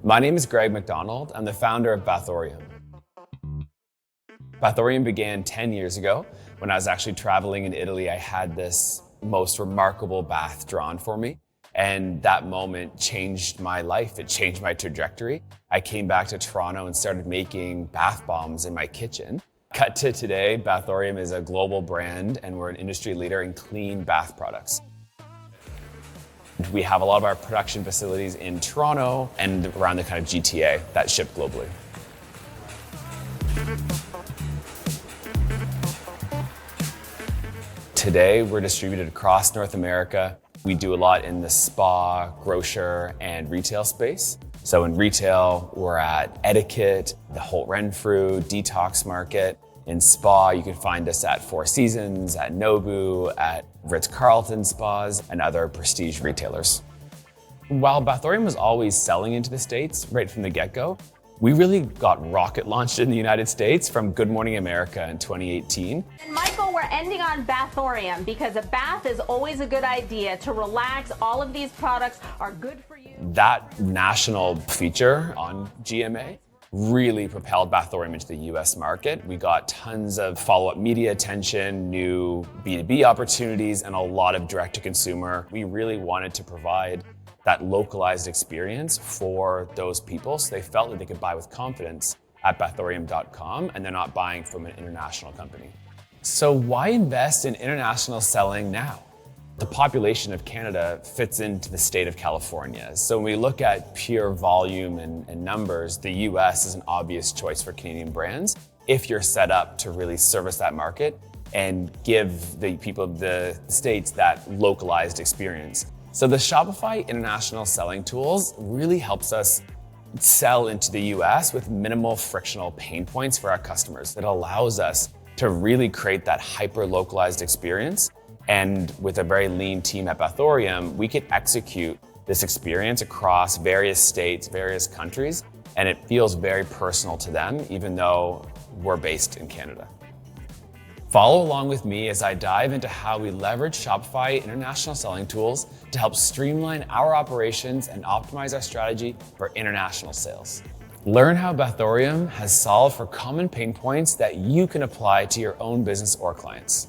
My name is MacDonald. I'm the founder of Bathorium. Bathorium began 10 years ago. When I was actually traveling in Italy, I had this most remarkable bath drawn for me. And that moment changed my life. It changed my trajectory. I came back to Toronto and started making bath bombs in my kitchen. Cut to today, Bathorium is a global brand and we're an industry leader in clean bath products. We have a lot of our production facilities in Toronto and around the kind of GTA that ship globally. Today, we're distributed across North America. We do a lot in the spa, grocer, and retail space. So in retail, we're at Etiquette, the Holt Renfrew, Detox Market. In spa, you can find us at Four Seasons, at Nobu, at Ritz-Carlton spas, and other prestige retailers. While Bathorium was always selling into the States right from the get-go, we really got rocket launched in the United States from Good Morning America in 2018. And Michael, we're ending on Bathorium because a bath is always a good idea to relax. All of these products are good for you. That national feature on GMA really propelled Bathorium into the US market. We got tons of follow-up media attention, new B2B opportunities, and a lot of direct-to-consumer. We really wanted to provide that localized experience for those people so they felt that they could buy with confidence at bathorium.com and they're not buying from an international company. So why invest in international selling now? The population of Canada fits into the state of California. So when we look at pure volume and numbers, the US is an obvious choice for Canadian brands if you're set up to really service that market and give the people of the States that localized experience. So the Shopify International Selling Tools really helps us sell into the US with minimal frictional pain points for our customers. It allows us to really create that hyper-localized experience. And with a very lean team at Bathorium, we could execute this experience across various states, various countries, and it feels very personal to them, even though we're based in Canada. Follow along with me as I dive into how we leverage Shopify International Selling Tools to help streamline our operations and optimize our strategy for international sales. Learn how Bathorium has solved for common pain points that you can apply to your own business or clients.